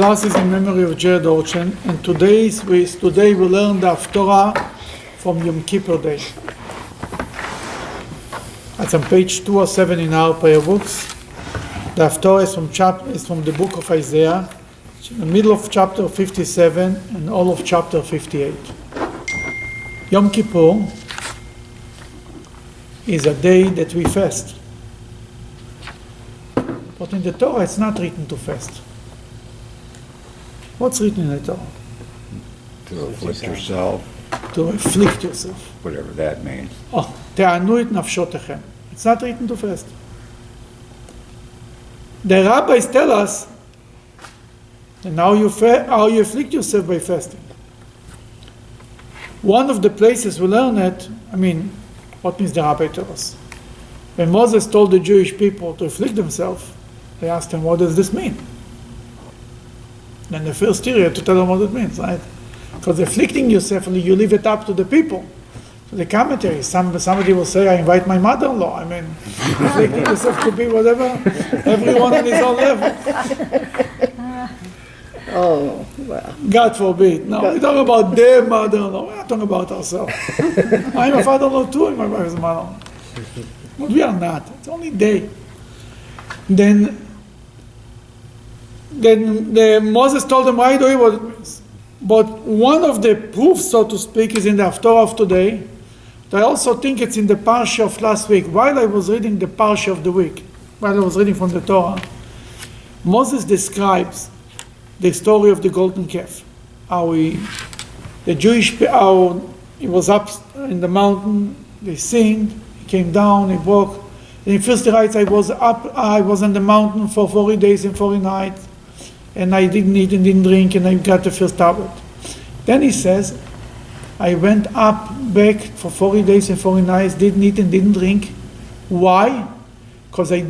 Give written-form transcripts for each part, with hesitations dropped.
Class is in memory of Jared Orchen, and today we learn the Haftorah from Yom Kippur Day. That's on page 207 in our prayer books. The Haftorah is from the book of Isaiah. It's in the middle of chapter 57 and all of chapter 58. Yom Kippur is a day that we fast. But in the Torah it's not written to fast. What's written in the Torah? To afflict yourself, To afflict yourself. whatever that means. תענו את נפשותיכם. It's not written to fast. The rabbis tell us and how you afflict yourself by fasting. One of the places we learn it, what means the rabbi tell us? When Moses told the Jewish people to afflict themselves, they asked him, what does this mean? Then the first year you have to tell them what it means, right? Because afflicting yourself, you leave it up to the people. So the commentary, somebody will say, I invite my mother-in-law. Afflicting yourself could be whatever, everyone on his own level. Oh, well. God forbid. No, we're talking about their mother-in-law. We're not talking about ourselves. I'm a father-in-law too, and my wife is a mother-in-law. But we are not. It's only they. Then Moses told them right away what it means. But one of the proofs, so to speak, is in the Haftorah of today. I also think it's in the Parsha of last week. While I was reading the Parsha of the week, while I was reading from the Torah, Moses describes the story of the golden calf. How he was up in the mountain, they sinned, he came down, he broke. And he first writes, I was on the mountain for 40 days and 40 nights. And I didn't eat and didn't drink, and I got the first tablet. Then he says, I went back for 40 days and 40 nights, didn't eat and didn't drink. Why? Because I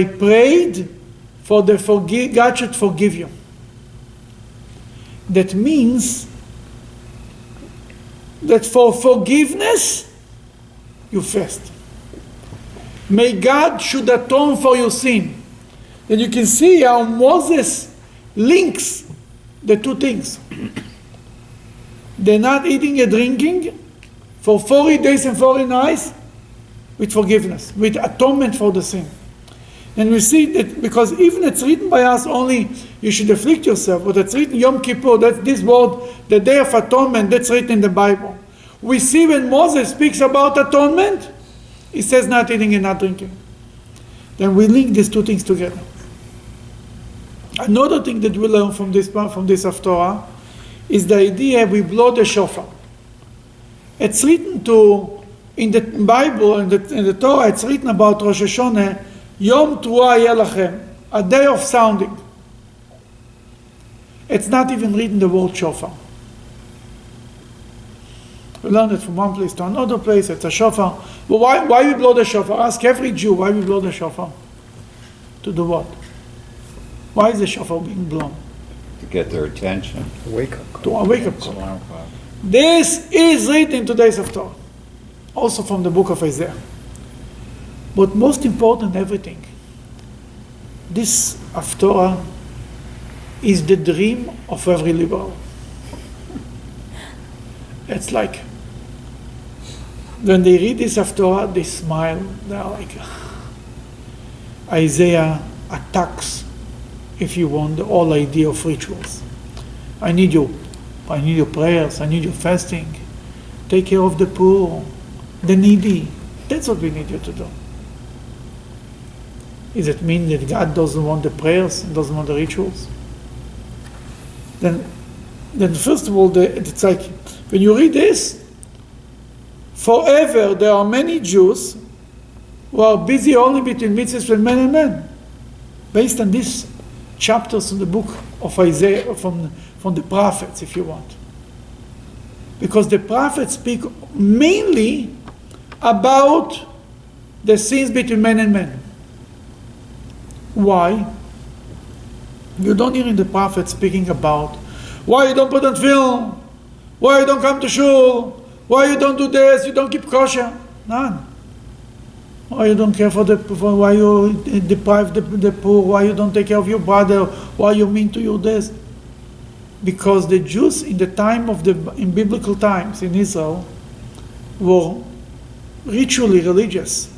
prayed for God should forgive you. That means that for forgiveness, you fast. May God should atone for your sin. And you can see how Moses links the two things. They're not eating and drinking for 40 days and 40 nights with forgiveness, with atonement for the sin. And we see that because even it's written by us only, you should afflict yourself, but it's written Yom Kippur, that's this word, the Day of Atonement, that's written in the Bible. We see when Moses speaks about atonement, he says not eating and not drinking. Then we link these two things together. Another thing that we learn from this Haftorah is the idea we blow the shofar. It's written in the Bible, in the Torah, it's written about Rosh Hashanah, Yom Teruah Yeh Lachem, a day of sounding. It's not even written the word shofar. We learn it from one place to another place, it's a shofar. But why we blow the shofar? Ask every Jew why we blow the shofar. To do what? Why is the shofar being blown? To get their attention. Wake-up call. To a wake-up call. This is written in today's Haftorah. Also from the book of Isaiah. But most important everything, this Haftorah is the dream of every liberal. It's like, when they read this Haftorah, they smile. They're like, Isaiah attacks, if you want, the whole idea of rituals. I need your prayers, I need your fasting. Take care of the poor, the needy. That's what we need you to do. Does it mean that God doesn't want the prayers and doesn't want the rituals? Then first of all, it's like, when you read this, forever there are many Jews who are busy only between mitzvahs and men, based on these chapters in the book of Isaiah, from the prophets, if you want. Because the prophets speak mainly about the sins between men and men. Why? You don't hear in the prophets speaking about why you don't put on film, why you don't come to shul, why you don't do this, you don't keep kosher. None. Why you don't care for why you deprive the poor, why you don't take care of your brother, why you mean to you this? Because the Jews in biblical times in Israel were ritually religious,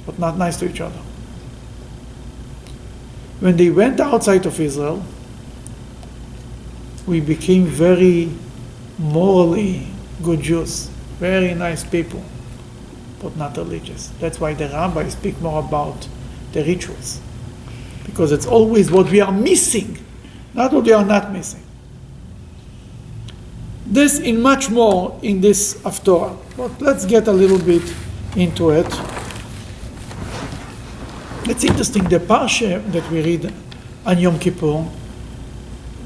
but not nice to each other. When they went outside of Israel, we became very morally good Jews, very nice people, but not religious. That's why the rabbis speak more about the rituals, because it's always what we are missing, not what we are not missing. This and much more in this Haftorah, but let's get a little bit into it. It's interesting, the parsha that we read on Yom Kippur,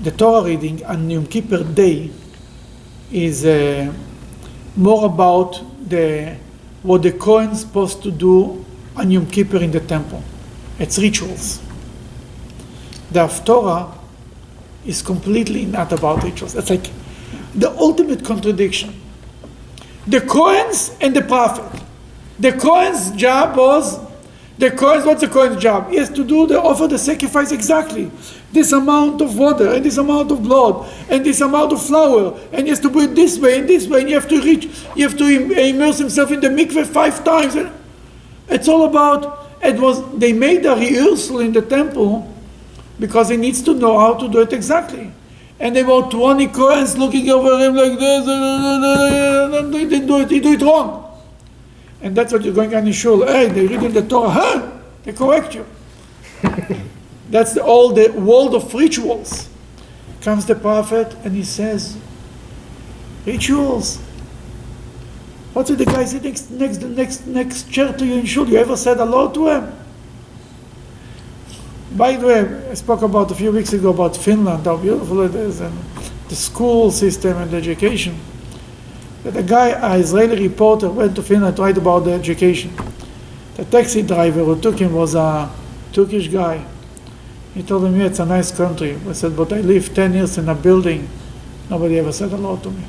the Torah reading on Yom Kippur Day, is more about what the Kohen is supposed to do on Yom Kippur in the temple. It's rituals. The Haftorah is completely not about rituals. It's like the ultimate contradiction. The Kohen's and the prophet. The Kohen's job was, what's the Kohen's job? He has to offer the sacrifice exactly. This amount of water, and this amount of blood, and this amount of flour, and he has to do it this way, and you have to immerse himself in the mikveh 5 times. It's all about, they made a rehearsal in the temple because he needs to know how to do it exactly. And there were 20 Kohens looking over him like this, they do it wrong. And that's what you're going on in shul. Hey, they read in the Torah, they correct you. That's all the world of rituals. Comes the prophet and he says, rituals. What's with the guy sitting next chair to you in shul? You ever said hello to him? By the way, I spoke about a few weeks ago about Finland, how beautiful it is, and the school system and the education. But an Israeli reporter, went to Finland to write about the education. The taxi driver who took him was a Turkish guy. He told him, yeah, it's a nice country. I said, but I lived 10 years in a building. Nobody ever said hello to me.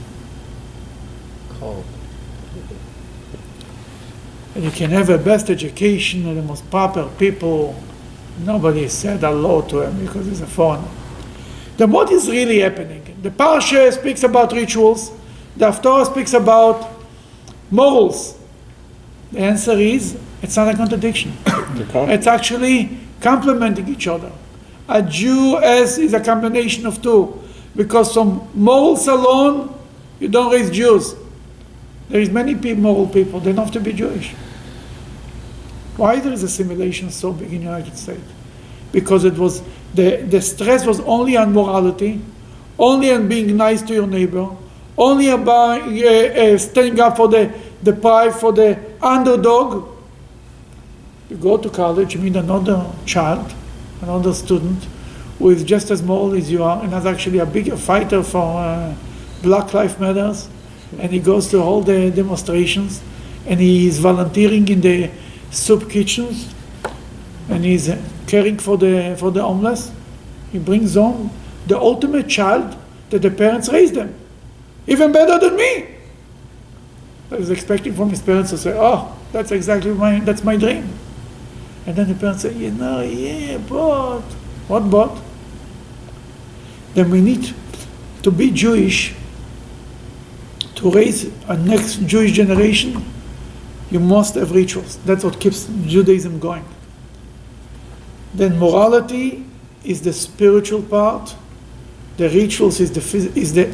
Cold. And you can have the best education and the most proper people. Nobody said hello to him because he's a foreigner. Then what is really happening? The Parsha speaks about rituals. The Haftorah speaks about morals. The answer is, it's not a contradiction. It's actually complementing each other. A Jew is a combination of two. Because from morals alone, you don't raise Jews. There is many moral people, they don't have to be Jewish. Why there is assimilation so big in the United States? Because it was the stress was only on morality, only on being nice to your neighbor, only about standing up for the pride, for the underdog. You go to college, you meet another child, another student, who is just as moral as you are, and is actually a bigger fighter for Black Lives Matters, and he goes to all the demonstrations, and he is volunteering in the soup kitchens, and he's caring for the homeless. He brings home the ultimate child that the parents raised them, even better than me. I was expecting from his parents to say, "Oh, that's exactly that's my dream." And then the parents say, "Yeah, but what but?" Then we need to be Jewish to raise a next Jewish generation. You must have rituals. That's what keeps Judaism going. Then morality is the spiritual part. The rituals is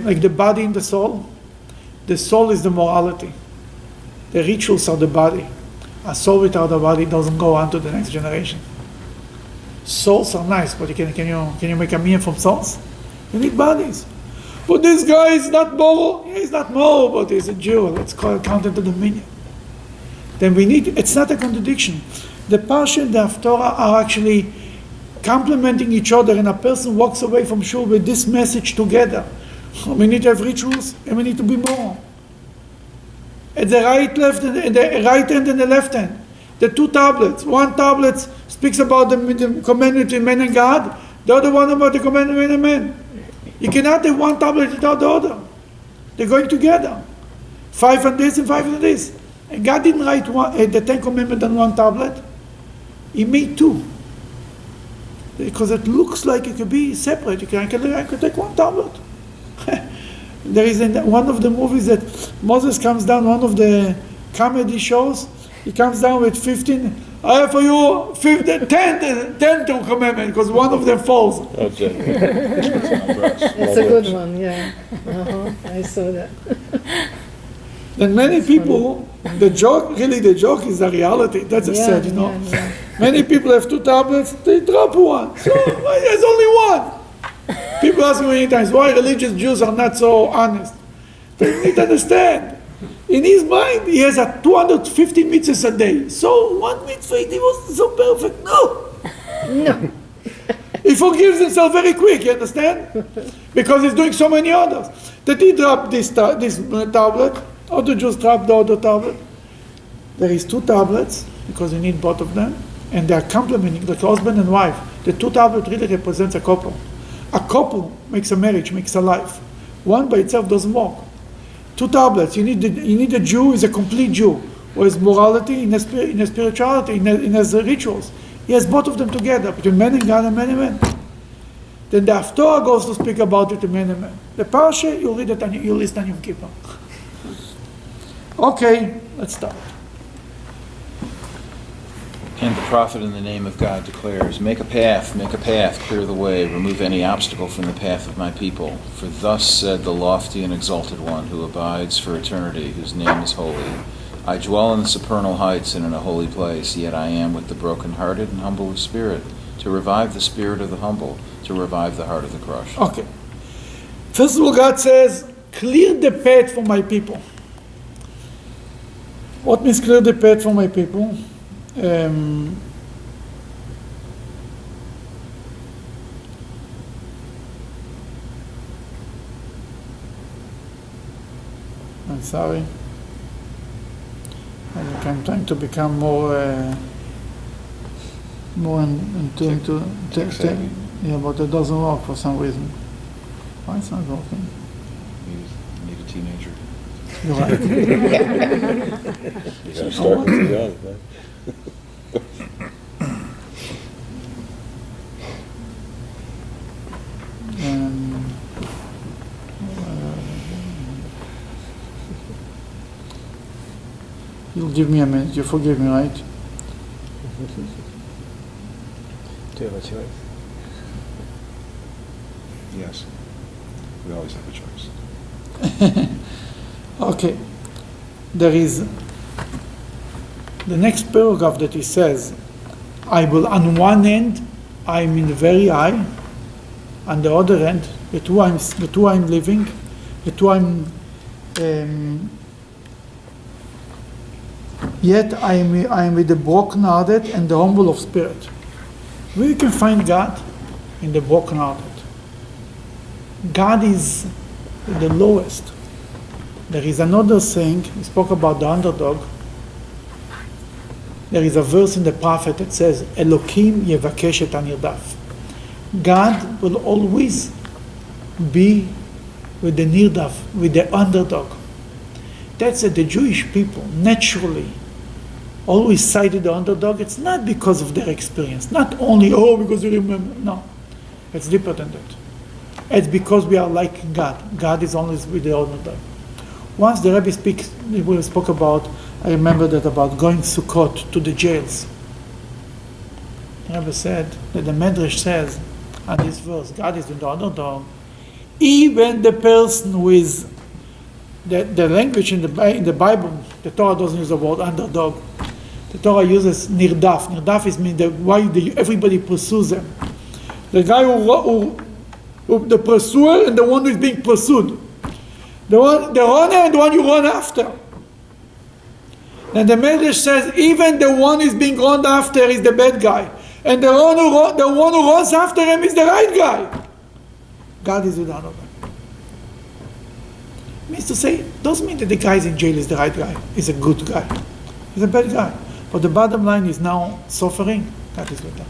like the body and the soul. The soul is the morality. The rituals are the body. A soul without a body doesn't go on to the next generation. Souls are nice, but can you make a meal from souls? You need bodies. But this guy is not moral. Yeah, he's not moral, but he's a Jew. Let's count it to the minion. Then it's not a contradiction. The Parsha and the Haftorah are actually complementing each other, and a person walks away from shul with this message together. We need to have rituals, and we need to be moral. At the right hand and the left hand, the two tablets. One tablet speaks about the commandment between man and God, the other one about the commandment between man and man. You cannot have one tablet without the other. They're going together. 5 on this and 5 on this. And God didn't write the Ten Commandments on one tablet. He made two. Because it looks like it could be separate. I can take one tablet. There is one of the movies that Moses comes down, one of the comedy shows, he comes down with 15, I have for you 10 commandments, because one of them falls. Okay. It's a good one, yeah. I saw that. Then many people, the joke is the reality. That's sad, you know. Yeah. Many people have two tablets, they drop one. So there's only one. People ask me many times why religious Jews are not so honest. They need to understand. In his mind, he has 250 mitzvahs a day. So one mitzvah, he was so perfect. No. He forgives himself very quick, you understand? Because he's doing so many others. That he dropped this tablet, other Jews dropped the other tablet. There is two tablets, because you need both of them, and they are complementing, like husband and wife. The two tablets really represents a couple. A couple makes a marriage, makes a life. One by itself doesn't work. Two tablets. You need a Jew is a complete Jew, who has morality, in his spirituality, in his rituals. He has both of them together, between men and God and men and men. Then the Haftorah goes to speak about it to men and men. The Parsha, you read it and you listen on Yom Kippur. Okay, let's start. And the prophet in the name of God declares, make a path, clear the way, remove any obstacle from the path of my people. For thus said the lofty and exalted one who abides for eternity, whose name is holy. I dwell in the supernal heights and in a holy place, yet I am with the brokenhearted and humble of spirit, to revive the spirit of the humble, to revive the heart of the crushed. Okay. First of all, God says, clear the path for my people. What means clear the path for my people? I'm sorry. I'm trying to become more into yeah, but it doesn't work for some reason. Why it's not working? You need a teenager. You're right. You gotta start when you're young, man. You'll give me a minute. You forgive me, right? Do you have a choice? Yes. We always have a choice. Okay. There is the next paragraph that he says, I will, on one end, I'm in the very high, on the other end, the two I'm living, the two I'm, yet I'm with the brokenhearted and the humble of spirit. Where you can find God? In the brokenhearted. God is the lowest. There is another saying, he spoke about the underdog. There is a verse in the prophet that says, Elokim yevakesh et anirdaf. God will always be with the nirdaf, with the underdog. That's that the Jewish people naturally always cited the underdog. It's not because of their experience. Not only, because you remember. No. It's deeper than that. It's because we are like God. God is always with the underdog. Once the Rebbe spoke about, I remember that about going Sukkot to the jails. The Rebbe said that the Medrash says on this verse, God is with the underdog. Even the person who is the language in the Bible, the Torah doesn't use the word underdog. The Torah uses nirdaf. Nirdaf is mean why everybody pursues them. The guy who the pursuer and the one who is being pursued. The runner and the one you run after. And the Medrash says even the one who is being run after is the bad guy. And the one who runs after him is the right guy. God is with another. Means to say, doesn't mean that the guy in jail is the right guy. He's a good guy. He's a bad guy. But the bottom line is now suffering. That is with them.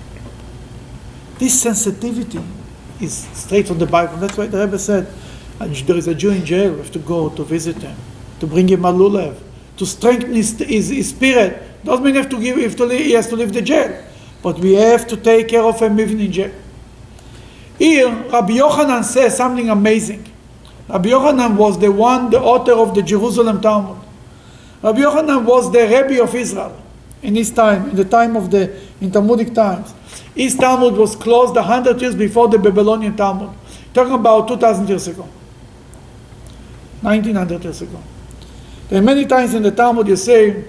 This sensitivity is straight from the Bible. That's why the Rebbe said, there is a Jew in jail. We have to go to visit him, to bring him a lulav, to strengthen his spirit. Doesn't mean he has to leave the jail. But we have to take care of him even in jail. Here, Rabbi Yochanan says something amazing. Rabbi Yochanan was the author of the Jerusalem Talmud. Rabbi Yochanan was the Rebbe of Israel in his time, in the time of in Talmudic times. His Talmud was closed 100 years before the Babylonian Talmud. Talking about 2,000 years ago. 1900 years ago. There are many times in the Talmud you say,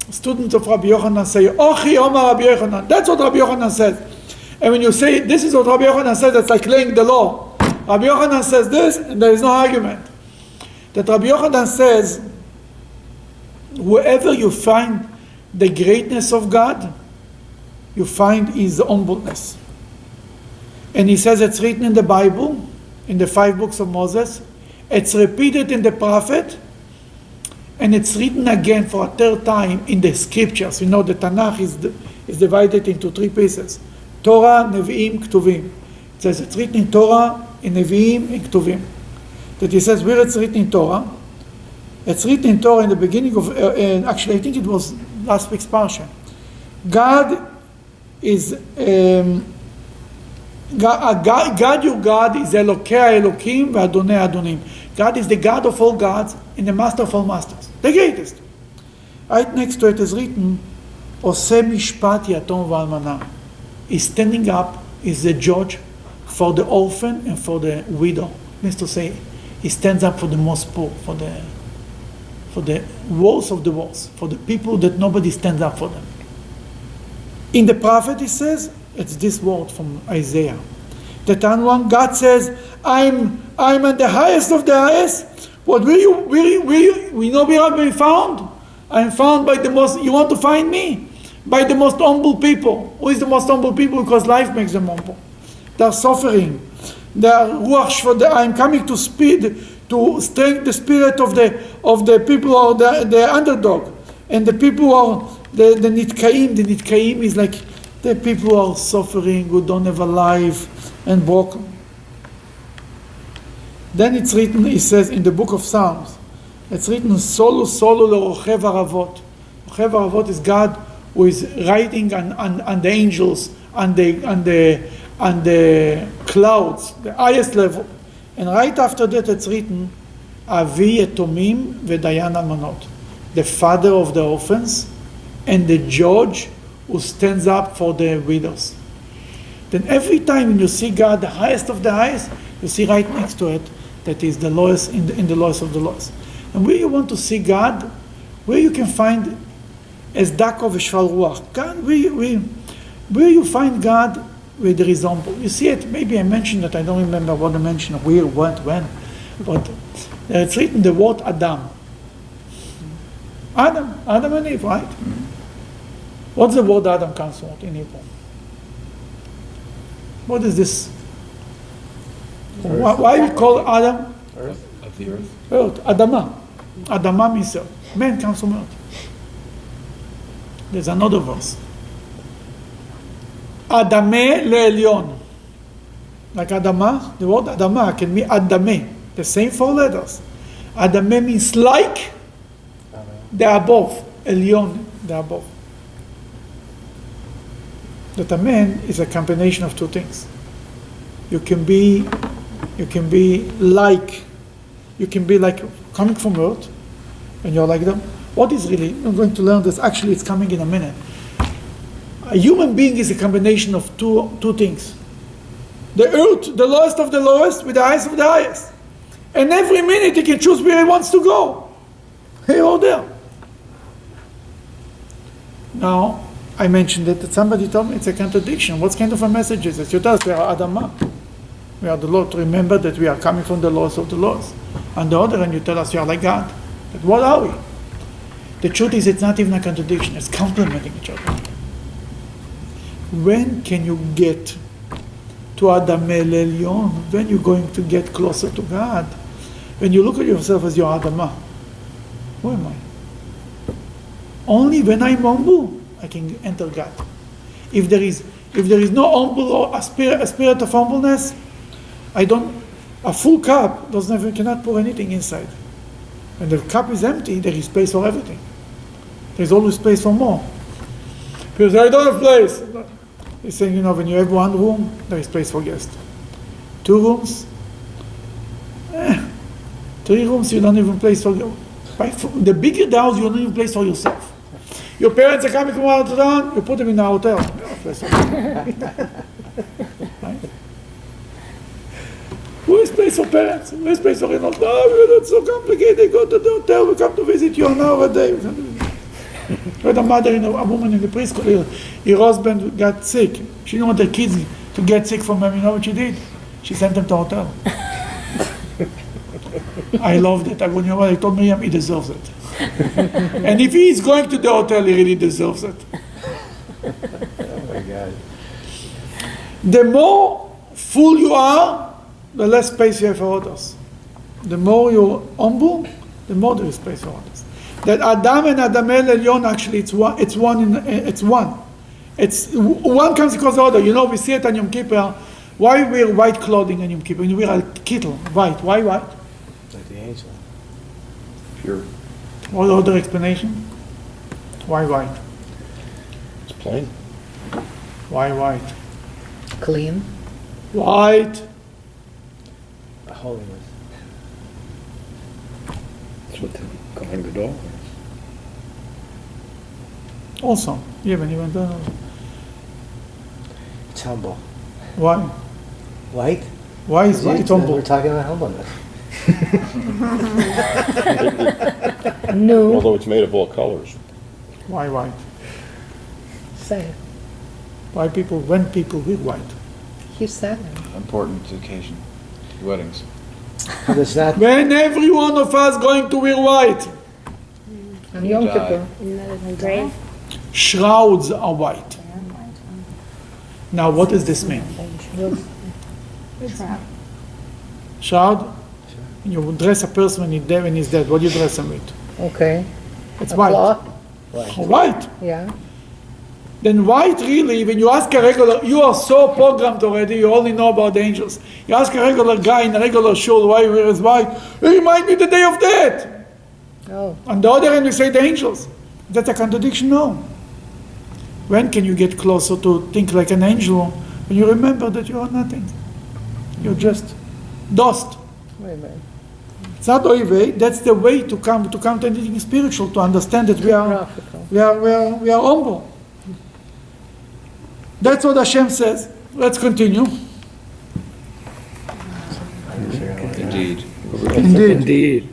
students of Rabbi Yochanan say, Ochi Omar Rabbi Yochanan. That's what Rabbi Yochanan says. And when you say, this is what Rabbi Yochanan says, it's like laying the law. Rabbi Yochanan says this, and there is no argument. That Rabbi Yochanan says, wherever you find the greatness of God, you find his humbleness. And he says it's written in the Bible, in the 5 books of Moses, it's repeated in the prophet, and it's written again for a 3rd time in the scriptures. You know, the Tanakh is divided into 3 pieces. Torah, Nevi'im, Ktuvim. It says it's written in Torah, in Nevi'im, in Ktuvim. That he says where it's written in Torah. It's written in Torah in the beginning of, actually I think it was last week's Parsha. God is, God your God is Elokei Elokim ve'Adonai Adonim. God is the God of all gods and the master of all masters. The greatest. Right next to it is written, Oseh Mishpat Yatom V'Almana. He's standing up, is the judge for the orphan and for the widow. Means to say, he stands up for the most poor, for the worst of the worst, for the people that nobody stands up for them. In the prophet, he says, it's this word from Isaiah. The Tanwan, God says, I'm at the highest of the highest. What we know where I've been found? I'm found by the most, you want to find me? By the most humble people. Who is the most humble people? Because life makes them humble. They are suffering. They are ruach. I'm coming to strengthen the spirit of the people who are the underdog. And the people who are the nitkaim. The nitkaim is like the people who are suffering, who don't have a life and broken. Then it's written, it says in the book of Psalms, it's written, Solu lerochev haravot. Rochev haravot is God who is riding on the angels, on the clouds, the highest level. And right after that it's written, Avi Etomim v'dayan almanot, the father of the orphans and the judge who stands up for the widows. Then every time when you see God, the highest of the highest, you see right next to it that is the lowest in the lowest of the lowest. And where you want to see God, where you can find as Dakov Shval Ruach, God, where you find God, where there is humble. You see it, maybe I mentioned that, I don't remember what I mentioned, where, what, when, but it's written the word Adam. Adam and Eve, right? What's the word Adam comes from in Hebrew? What is this? Why we call Adam? Earth. Of the earth. Earth. Adama. Adama means earth. Man comes from earth. There's another verse. Adame le'elyon. Like Adama, the word Adama can be Adame. The same 4 letters. Adame means like the above. Elyon, the above. That a man is a combination of 2 things. You can be like coming from earth, and you're like them. What is really, I'm going to learn this, actually it's coming in a minute. A human being is a combination of two things. The earth, the lowest of the lowest, with the highest of the highest. And every minute he can choose where he wants to go. Here or there. Now, I mentioned that somebody told me it's a contradiction. What kind of a message is it? You tell us we are Adama. We are the Lord. Remember that we are coming from the laws of the laws. On the other hand, you tell us you are like God. But what are we? The truth is it's not even a contradiction. It's complementing each other. When can you get to Adam El Elyon? When you're going to get closer to God? When you look at yourself as your Adama. Who am I? Only when I'm humble, I can enter God. If there is no humble or a spirit of humbleness, a full cup cannot pour anything inside. When the cup is empty, there is space for everything. There's always space for more. People say, I don't have place. He's saying, when you have one room, there is place for guests. 2 rooms, 3 rooms, you don't even place for the bigger the house, you don't even place for yourself. Your parents are coming from out of town, you put them in a hotel. Right? Who is place for parents? Who is place for in-laws? No, it's so complicated. Go to the hotel, we come to visit you an hour a day. We had a mother, a woman in the preschool, her husband got sick. She didn't want her kids to get sick from him. You know what she did? She sent them to a hotel. I loved it. I go, I told Miriam, he deserves it. And if he is going to the hotel, he really deserves it. Oh my God. The more full you are, the less space you have for others. The more you're humble, the more there is space for others. That Adam and Adam Elyon, actually, it's one. It's one comes because the other. We see it on Yom Kippur. Why we wear white clothing on Yom Kippur? When you wear a kittel, white. Why white? Like the angel. Pure. What other explanation? Why white? It's plain. Why white? Clean. White. A holiness. That's what the Kohen Gadol is. Also, when you went there. It's humble. Why? White? Why is white humble? We're talking about humbleness. No. Although it's made of all colors. Why white? Say it. Why when people wear white? You said it. Important occasion. Weddings. But it's not. When every one of us going to wear white. On Yom Die. Kippur. Grave. Shrouds are white. Now, what does this mean? Shroud? You dress a person when he's dead. What do you dress him with? Okay. It's A white. cloth? White. Yeah. Then white, really, when you ask a regular, you are so programmed already, you only know about the angels. You ask a regular guy in a regular shul why he wears white, it reminds me the day of death. Oh. On the other hand, we say the angels. That's a contradiction? No. When can you get closer to think like an angel when you remember that you are nothing? You're just dust. Wait a minute. It's not oive. That's the way to come to anything spiritual, to understand that we are humble. That's what Hashem says. Let's continue. Indeed. Indeed.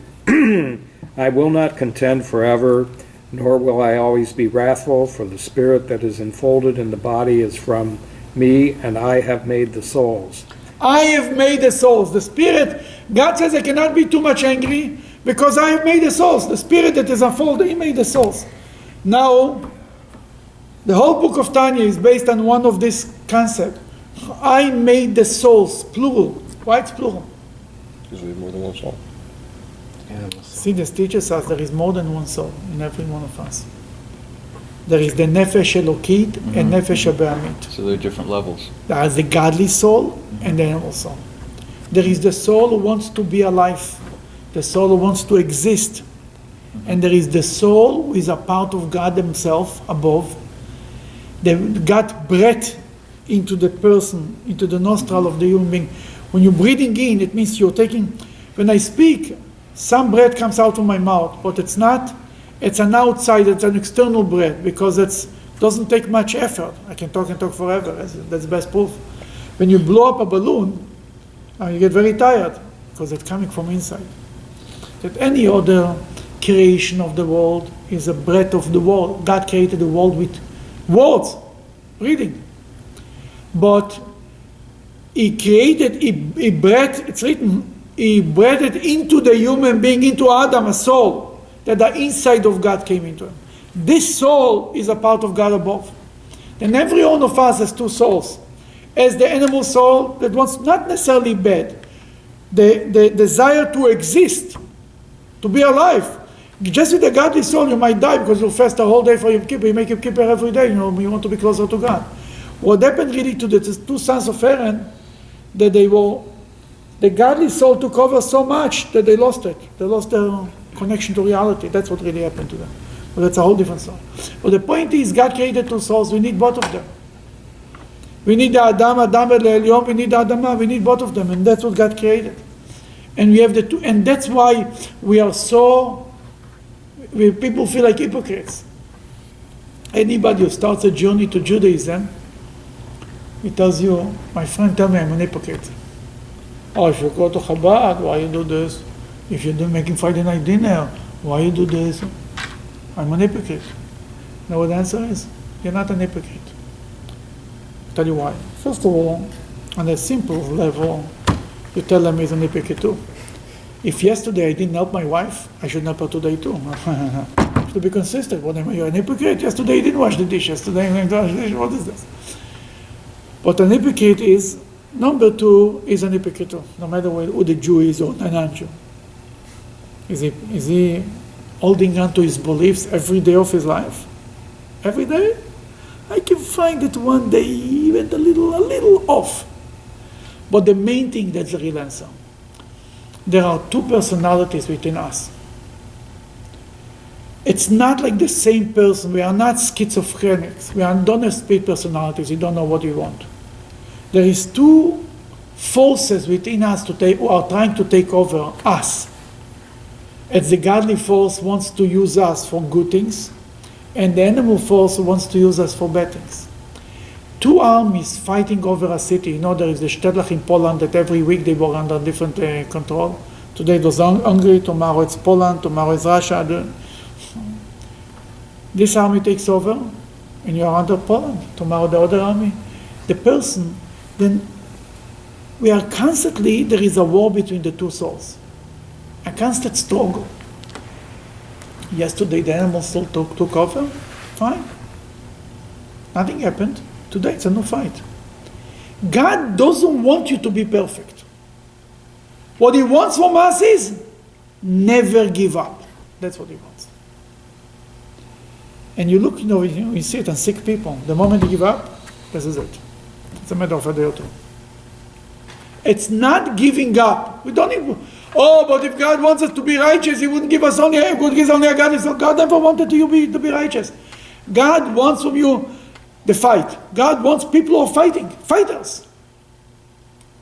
I will not contend forever, nor will I always be wrathful, for the spirit that is enfolded in the body is from me, and I have made the souls. I have made the souls. The spirit, God says I cannot be too much angry because I have made the souls. The spirit that is unfolded, He made the souls. Now, the whole book of Tanya is based on one of this concept. I made the souls, plural. Why it's plural? Because we have more than one soul. See, this teaches us there is more than one soul in every one of us. There is the nefesh elokit and nefesh abahamit. So there are different levels. There is the godly soul and the animal soul. There is the soul who wants to be alive, the soul who wants to exist, and there is the soul who is a part of God Himself above. That got breath into the person, into the nostril of the human being. When you're breathing in, it means you're taking. When I speak, some breath comes out of my mouth, but it's not. It's an outside, it's an external breath, because it doesn't take much effort. I can talk and talk forever. That's the best proof. When you blow up a balloon, you get very tired, because it's coming from inside. That any other creation of the world is a breath of the world. God created the world with words, breathing. But He created, He breathed, it's written, He breathed into the human being, into Adam, a soul, that the inside of God came into him. This soul is a part of God above. And every one of us has two souls. As the animal soul that wants, not necessarily bad, the desire to exist, to be alive. Just with the godly soul, you might die because you fast the whole day for Yom Kippur. You make Yom Kippur every day. You want to be closer to God. What happened really to the two sons of Aaron, that the godly soul took over so much that they lost it. They lost their connection to reality. That's what really happened to them. But that's a whole different story. But the point is, God created two souls. We need both of them. We need the Adam Elyon. We need the Adama. We need both of them, and that's what God created. And we have the two, and that's why we are so. People feel like hypocrites. Anybody who starts a journey to Judaism, he tells you, my friend, tell me I'm an hypocrite. Oh, if you go to Chabad, why you do this? If you're making Friday night dinner, why you do this? I'm an hypocrite. Know what the answer is? You're not an hypocrite. I'll tell you why. First of all, on a simple level, you tell them he's an hypocrite too. If yesterday I didn't help my wife, I should help her today too. To be consistent, what am I? You're an hypocrite. Yesterday you didn't wash the dishes. Today you didn't wash the dishes. What is this? But an hypocrite is, number two, is an hypocrite too, no matter who the Jew is or a non-Jew. Is he holding on to his beliefs every day of his life? Every day? I can find it one day he went a little off. But the main thing, that's the real answer. There are two personalities within us. It's not like the same person. We are not schizophrenics. Don't have split personalities. We don't know what we want. There is two forces within us who are trying to take over us. It's the godly force wants to use us for good things, and the animal force wants to use us for bad things. Two armies fighting over a city. You know, there is the Stadtland in Poland that every week they were under different control. Today it was Hungary, tomorrow it's Poland, tomorrow it's Russia. This army takes over, and you are under Poland. Tomorrow the other army. The person, then we are constantly, there is a war between the two souls. A constant struggle. Yesterday the animal soul took over, fine. Nothing happened. Today it's a new fight. God doesn't want you to be perfect. What he wants from us is never give up. That's what he wants. And you look, you see it on sick people. The moment they give up, this is it. It's a matter of a day or two. It's not giving up. We don't even, but if God wants us to be righteous, he wouldn't give us only a God. God never wanted you to be righteous. God wants from you the fight. God wants people who are fighting, fighters.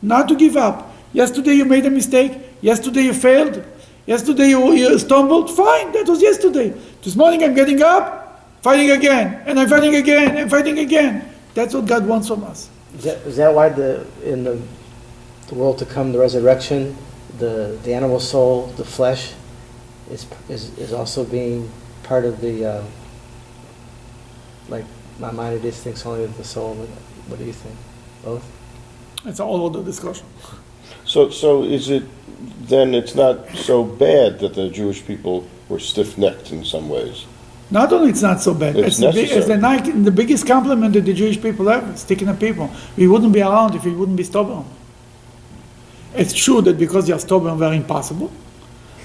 Not to give up. Yesterday you made a mistake. Yesterday you failed. Yesterday you stumbled. Fine, that was yesterday. This morning I'm getting up, fighting again, and I'm fighting again, and fighting again. That's what God wants from us. Is that why in the world to come, the resurrection, the animal soul, the flesh, is also being part of the like my mind it is thinks only of the soul. What do you think? Both? It's all other discussion. So is it then? It's not so bad that the Jewish people were stiff-necked in some ways. Not only it's not so bad, It's the biggest compliment that the Jewish people have, sticking to people. We wouldn't be around if we wouldn't be stubborn. It's true that because you are stubborn, we're impossible.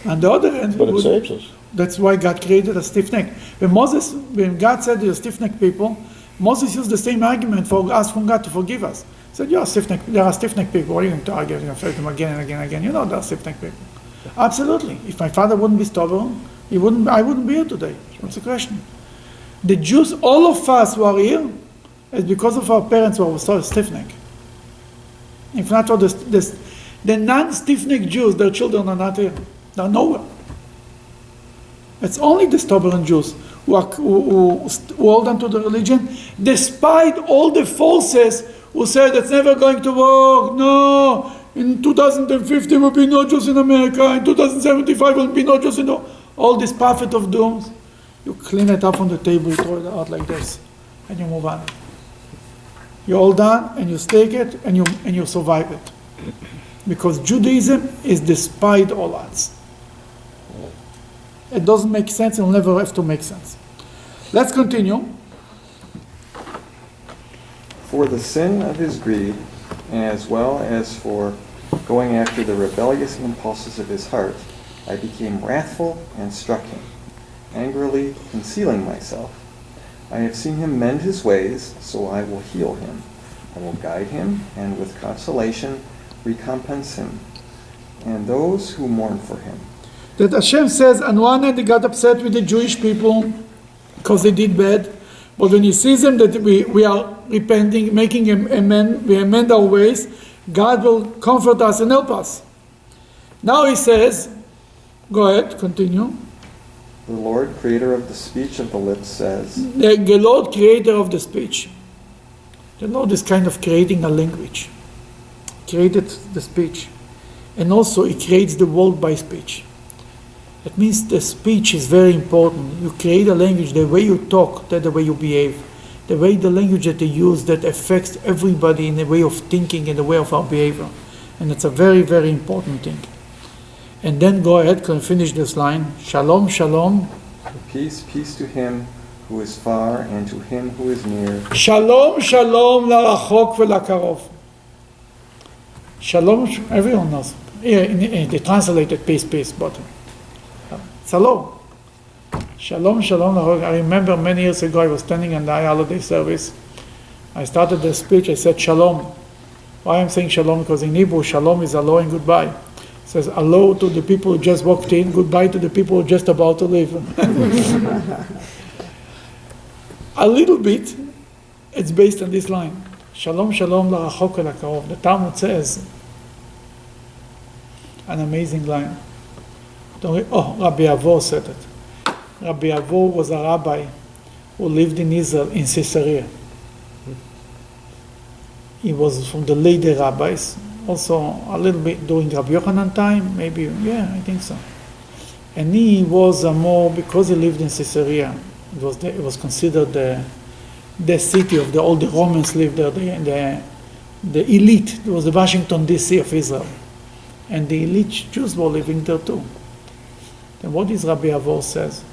On the other hand, But it saves us. that's why God created a stiff neck. When God said you're stiff-necked people, Moses used the same argument for us from God to forgive us. He said, there are stiff-necked people. What are you going to argue? You're going to fight them again and again and again. You know there are stiff-necked people. Absolutely. If my father wouldn't be stubborn, I wouldn't be here today. What's the question? The Jews, all of us who are here, is because of our parents who were so stiff-necked. If not for the non-stiff-necked Jews, their children are not here. They're nowhere. It's only the stubborn Jews who hold on to the religion, despite all the forces who said it's never going to work. No, in 2050 there will be no Jews in America. In 2075 there will be no Jews in all this prophet of dooms. You clean it up on the table, you throw it out like this, and you move on. You hold on and you stake it and you survive it. Because Judaism is despite all odds. It doesn't make sense, it'll never have to make sense. Let's continue. For the sin of his greed, as well as for going after the rebellious impulses of his heart, I became wrathful and struck him, angrily concealing myself. I have seen him mend his ways, so I will heal him. I will guide him, and with consolation recompense him, and those who mourn for him. That Hashem says, on one hand, he got upset with the Jewish people because they did bad. But when he sees them that we are repenting, making we amend our ways, God will comfort us and help us. Now he says, go ahead, continue. The Lord, creator of the speech of the lips, says, The Lord, creator of the speech. The Lord is kind of creating a language. Created the speech. And also he creates the world by speech. That means the speech is very important. You create a language, the way you talk, that's the way you behave. The language that you use that affects everybody in the way of thinking and the way of our behavior. And it's a very, very important thing. And then go ahead, can finish this line. Shalom, shalom. Peace, peace to him who is far and to him who is near. Shalom, shalom, לרחוק ולקרוב. Shalom, everyone knows. Here, they translated peace, peace, but Shalom. Shalom, shalom. I remember many years ago I was standing in the holiday service. I started the speech, I said shalom. Why I'm saying shalom? Because in Hebrew, shalom is hello and goodbye. It says hello to the people who just walked in, goodbye to the people who are just about to leave. A little bit, it's based on this line. Shalom, shalom, לרחוק ולקרוב. The Talmud says, an amazing line. Rabbi Avor said it. Rabbi Avor was a rabbi who lived in Israel, in Caesarea. He was from the later rabbis, also a little bit during Rabbi Yochanan time, maybe, yeah, I think so. And he was more, because he lived in Caesarea, it was considered the city of all the Romans lived there, the elite. It was the Washington DC of Israel. And the elite Jews were living there too. Then what is Rabbi Avor says?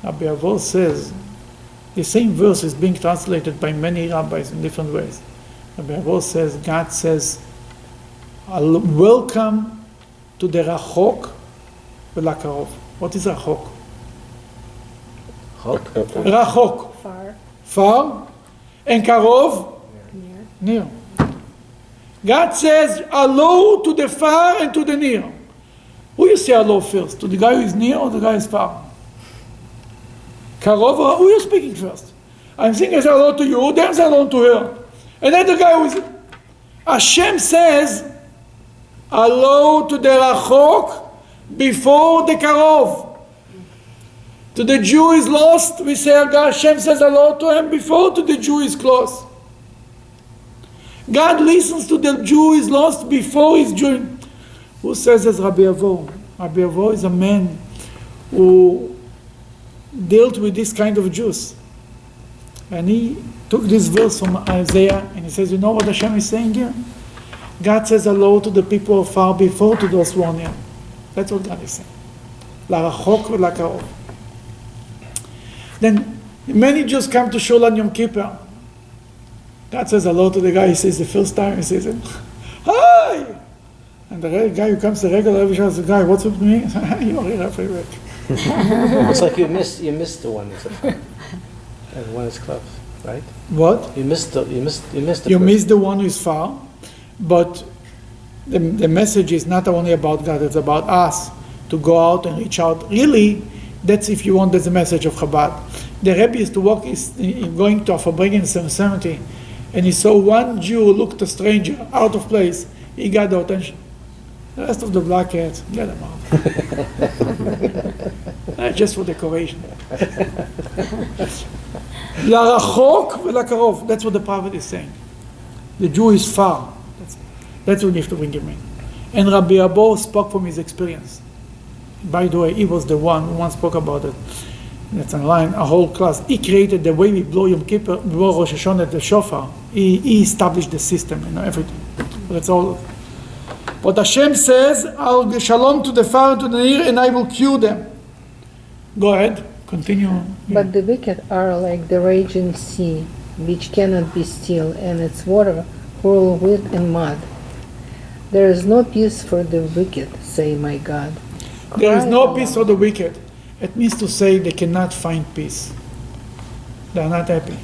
Rabbi Avor says, the same verse is being translated by many rabbis in different ways. Rabbi Avor says, God says, welcome to the Rachok ולקרוב. What is Rachok? Rachok. Far. And Karov? Near. God says, hello to the far and to the near. Who you say hello first? To the guy who is near or the guy who is far? Karov, who are you speaking first? I'm saying hello to you, then say hello to her. And then the guy who is... Hashem says, hello to the Rachok before the Karov. To the Jew who is lost, we say, Hashem says hello to him before to the Jew who is close. God listens to the Jew who is lost before he's Jew. Who says this? Rabbi Avor. Rabbi Avor is a man who dealt with this kind of Jews. And he took this verse from Isaiah and he says, you know what Hashem is saying here? God says hello to the people far before to those who are near. That's what God is saying. L'rachok v'l'karov. Then many Jews come to Shul on Yom Kippur. God says hello to the guy. He says the first time he says, hi! And the guy who comes to regular every show says, guy, what's up with me? You're here every week. It's like you missed the one that's and the one is close, right? What? You missed the You person. missed the one who is far, but the message is not only about God, it's about us to go out and reach out. Really, that's, if you want, that's the message of Chabad. The Rebbe is to walk, is going to Haftorah in 770, and he saw one Jew who looked a stranger, out of place. He got the attention. The rest of the black hats, get them out. Just for decoration. L'rachok v'l'karov. That's what the prophet is saying. The Jew is far. That's what you have to bring him in. And Rabbi Abba spoke from his experience. By the way, he was the one who once spoke about it. That's online, a whole class. He created the way we blow Yom Kippur, blow Rosh Hashanah, the shofar. He established the system, everything. That's all. But Hashem says, I'll give shalom to the far and to the near, and I will cure them. Go ahead, continue. But the wicked are like the raging sea, which cannot be still, and its water whirl with and mud. There is no peace for the wicked, say my God. There is Cry no peace for aloud. the wicked. It means to say they cannot find peace. They are not happy.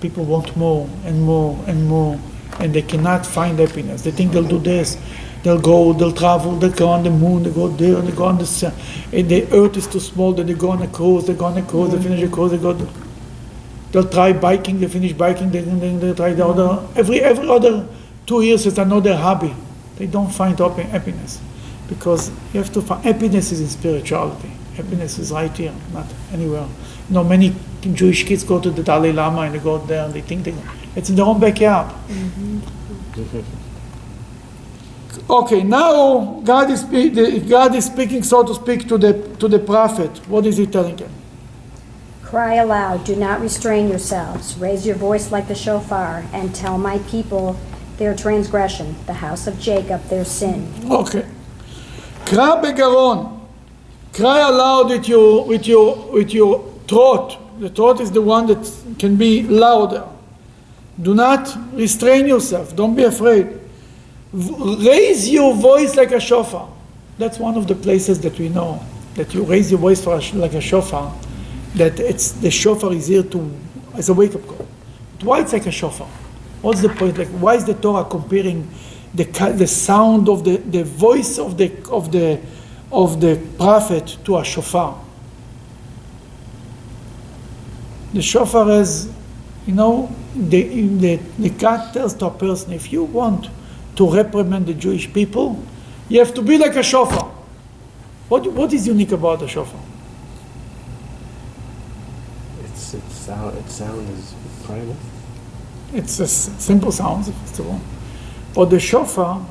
People want more and more and more, and they cannot find happiness. They think they'll do this, they'll travel, they'll go on the moon, they go there, they go on the sun. And the earth is too small, then they go on a cruise, they finish a cruise, they'll try biking, they finish biking, they try the other, every other 2 years is another hobby. They don't find happiness. Because you have to find, happiness is in spirituality. Happiness is right here, not anywhere. Many Jewish kids go to the Dalai Lama and they go there and they think it's in their own backyard. Okay, now God is speaking, so to speak, to the prophet. What is he telling him? Cry aloud, do not restrain yourselves. Raise your voice like the shofar, and tell my people their transgression, the house of Jacob their sin. Okay. קרא בגרון. Cry aloud with your throat. The throat is the one that can be louder. Do not restrain yourself. Don't be afraid. Raise your voice like a shofar. That's one of the places that we know that you raise your voice like a shofar. That the shofar is here as a wake-up call. But why it's like a shofar? What's the point? Why is the Torah comparing the sound of the voice of the prophet to a shofar? The shofar is, the God tells to a person, if you want to reprimand the Jewish people, you have to be like a shofar. What is unique about the shofar? Its sound is primal. It's a simple sound, first of all. But the shofar,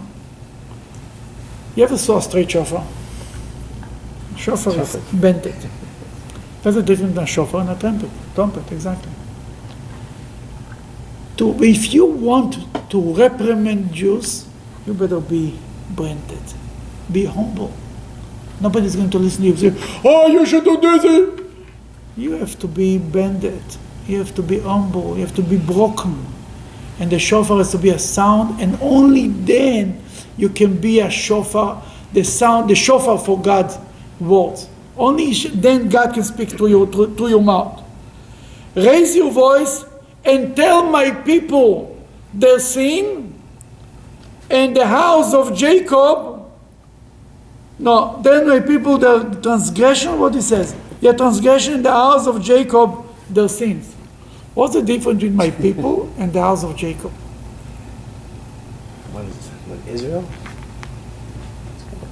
you ever saw a straight shofar? Shofar is bended. That's a difference than a shofar and a trumpet. Trumpet, exactly. If you want to reprimand Jews, you better be bended. Be humble. Nobody's going to listen to you and say, oh, you should do this. You have to be bended. You have to be humble. You have to be broken. And the shofar has to be a sound, and only then you can be a shofar, the shofar for God's words. Only then God can speak through your mouth. Raise your voice and tell my people their sin and the house of Jacob. No, then my people their transgression, what he says? Their transgression in the house of Jacob, their sins. What's the difference between my people and the house of Jacob? What Israel?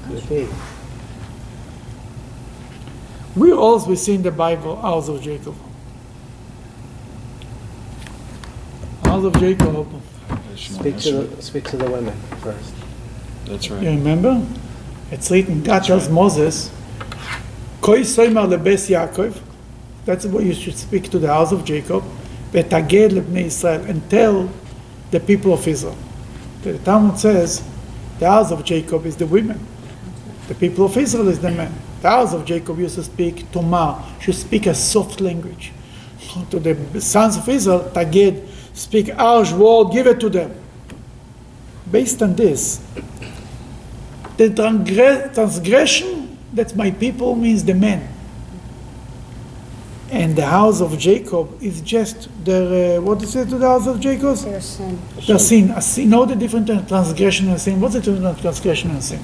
Could be. We always see in the Bible, house of Jacob. House of Jacob. Speak to the women first. That's You right. remember? It's written, God tells Moses, Koi soimer lebes Yaakov. That's what you should speak to the house of Jacob. Betaged lebnei Israel, and tell the people of Israel. The Talmud says, the house of Jacob is the women. The people of Israel is the men. The house of Jacob used to speak Tomar, should speak a soft language. To the sons of Israel, Taged, speak harsh word, give it to them. Based on this, the transgression, that's my people, means the men. And the house of Jacob is just their, what is it to the house of Jacob? Their sin. Their sin. A sin. Know the difference between transgression and sin. What's the difference between transgression and sin?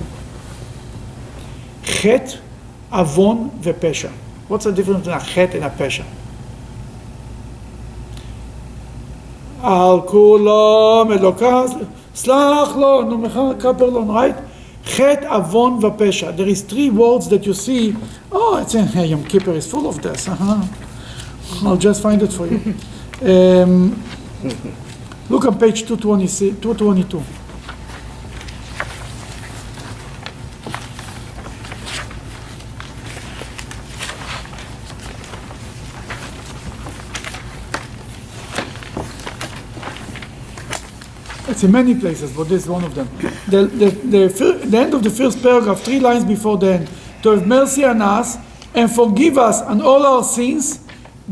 Chet, avon, vepesha. What's the difference between a chet and a pesha? Al kulam elokaz, slach lo, numecha kaper lo, right? Chet, avon, vepesha. There is 3 words that you see. Oh, it's in Yom Kippur is full of this. I'll just find it for you. Look on page 222. It's in many places, but this is one of them. The end of the first paragraph, 3 lines before the end. To have mercy on us and forgive us on all our sins,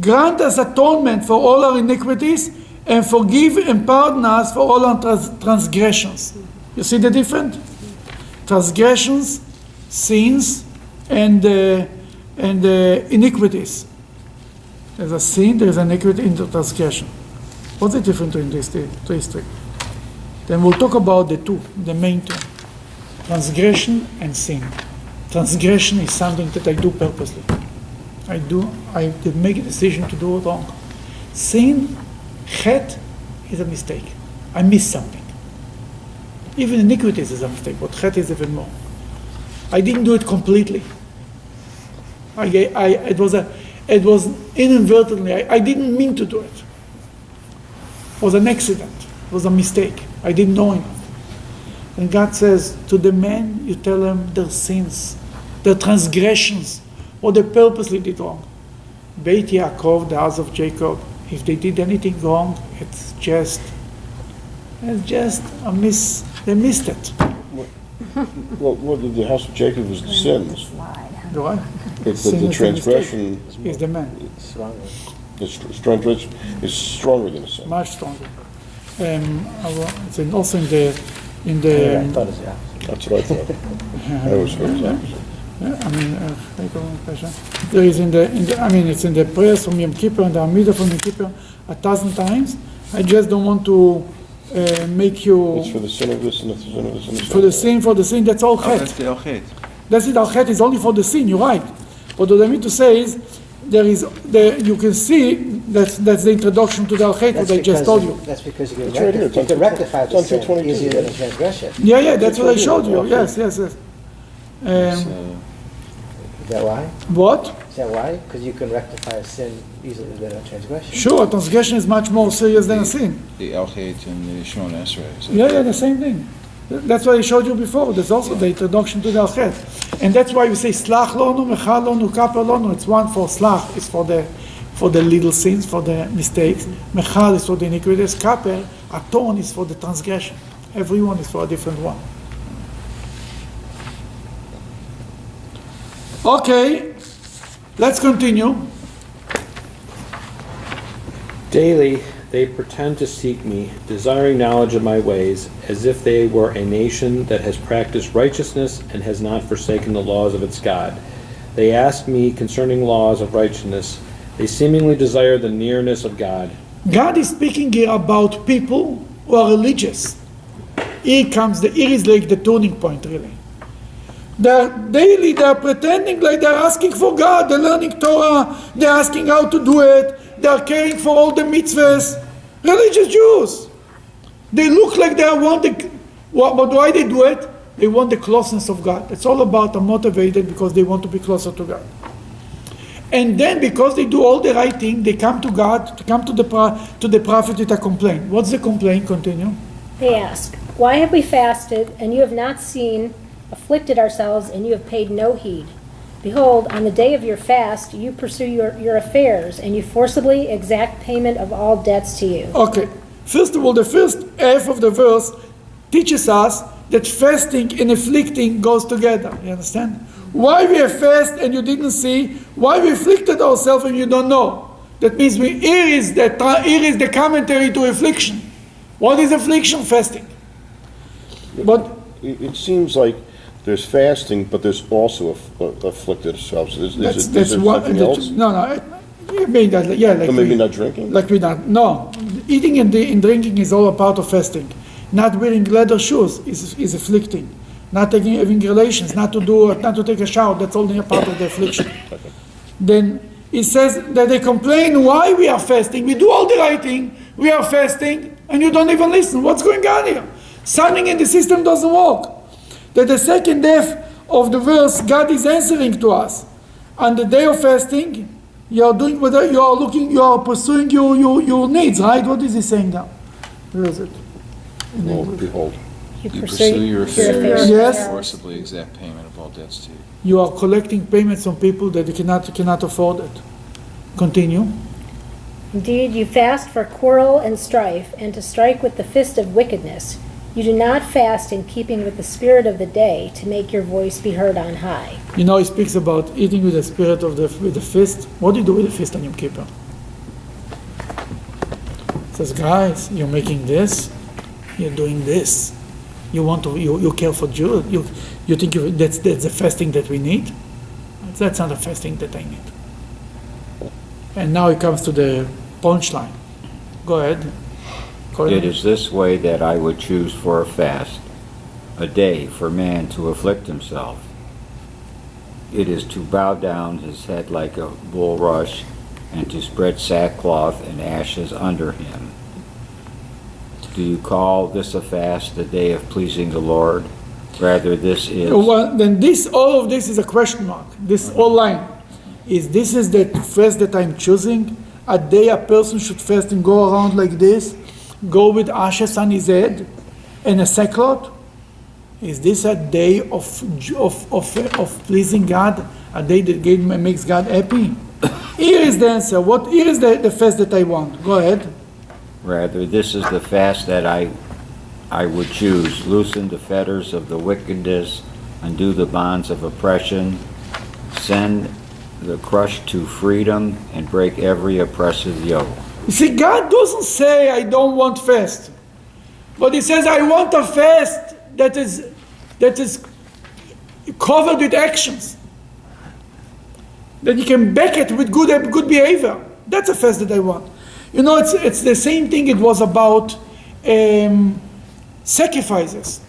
grant us atonement for all our iniquities, and forgive and pardon us for all our transgressions. You see the difference? Transgressions, sins, and iniquities. There's a sin, there's an iniquity in the transgression. What's the difference between these three? Then we'll talk about the main two. transgression and sin. Transgression is something that I do purposely. I did make a decision to do it wrong. Sin, chet, is a mistake. I missed something. Even iniquities is a mistake, but chet is even more. I didn't do it completely. It was inadvertently. I didn't mean to do it. It was an accident. It was a mistake. I didn't know enough. And God says, to the men, you tell them their sins, their transgressions, what they purposely did wrong. Beit Yaakov, the house of Jacob, if they did anything wrong, it's just a miss. They missed it. Well, the house of Jacob was the sins. Do I? But Sin the is a transgression Is the man transgression is stronger than the sin. much stronger? It's also in the I thought it's the opposite. That's what I thought. I always heard that. There is it's in the prayers from Yom Kippur and the Amidah from Yom Kippur 1,000 times. I just don't want to make you It's for the sin of this and the sin of this and the for the sin. That's all Oh, chet. that's the El Chet. That's it. Al chet is only for the sin. You're right. But what I mean to say is, you can see that's the introduction to the Al chet. What I just told you. That's because you It's right here. It's on can rectify it's the on sin 222, easier than right? a transgression. Yeah, that's what I showed you. Okay. Yes. Is that why? What? Is that why? Because you can rectify a sin easily than a transgression. Sure, a transgression is much more serious than a sin. The El Chet and the Shon Esrei. Yeah, the same thing. That's what I showed you before. There's also the introduction to the Al-Chet. And that's why we say, Slach lonu, mechal lonu, kaper lonu. It's one for Slach, it's for the little sins, for the mistakes. Mechal is for the iniquities. Kaper, aton is for the transgression. Everyone is for a different one. Okay, let's continue. Daily they pretend to seek me, desiring knowledge of my ways, as if they were a nation that has practiced righteousness and has not forsaken the laws of its God. They ask me concerning laws of righteousness. They seemingly desire the nearness of God. God is speaking here about people who are religious. Here is like the turning point, really. They're pretending like they're asking for God, they're learning Torah, they're asking how to do it, they're caring for all the mitzvahs. Religious Jews. They look like they want but why they do it? They want the closeness of God. It's all about them motivated because they want to be closer to God. And then because they do all the right thing, they come to God, to come to the prophet with a complaint. What's the complaint? Continue. They ask, "Why have we fasted, and you have not seen, afflicted ourselves, and you have paid no heed? Behold, on the day of your fast, you pursue your affairs, and you forcibly exact payment of all debts to you." Okay. First of all, the first half of the verse teaches us that fasting and afflicting goes together. You understand? Why we have fast and you didn't see? Why we afflicted ourselves and you don't know? That means here is the commentary to affliction. What is affliction? Fasting. But It seems like there's fasting, but there's also afflicted ourselves. Is there something else? No. You made that, yeah. Like So maybe not drinking? Like we not. No, eating and drinking is all a part of fasting. Not wearing leather shoes is afflicting. Not having relations, not to take a shower. That's only a part of the affliction. Then it says that they complain why we are fasting. We do all the right thing. We are fasting, and you don't even listen. What's going on here? Something in the system doesn't work. That the second half of the verse, God is answering to us. On the day of fasting, you are pursuing your needs, right? What is he saying now? Where is it? Behold. You pursue your affairs, Yes. and forcibly exact payment of all debts to you. You are collecting payments from people that you cannot afford it. Continue. Indeed, you fast for quarrel and strife, and to strike with the fist of wickedness. You do not fast in keeping with the spirit of the day, to make your voice be heard on high. You know, he speaks about eating with the spirit of with the fist. What do you do with the fist on Yom Kippur? He says, guys, you're making this, you're doing this. You want to, you care for Jews. You think that's the fasting that we need? That's not a fasting that I need. And now it comes to the punchline. Go ahead. It is this way that I would choose for a fast, a day for man to afflict himself. It is to bow down his head like a bulrush, and to spread sackcloth and ashes under him. Do you call this a fast, the day of pleasing the Lord? Rather, this is... Well, then all of this is a question mark. This whole line. This is the fast that I'm choosing? A day a person should fast and go around like this? Go with ashes on his head and a sackcloth? Is this a day of pleasing God? A day that makes God happy? Here is the answer. Here is the fast that I want. Go ahead. Rather, this is the fast that I would choose. Loosen the fetters of the wickedness, undo the bonds of oppression, send the crushed to freedom, and break every oppressive yoke. You see, God doesn't say, I don't want fast. But He says, I want a fast that is covered with actions. That you can back it with good behavior. That's a fast that I want. You know, it's the same thing it was about sacrifices.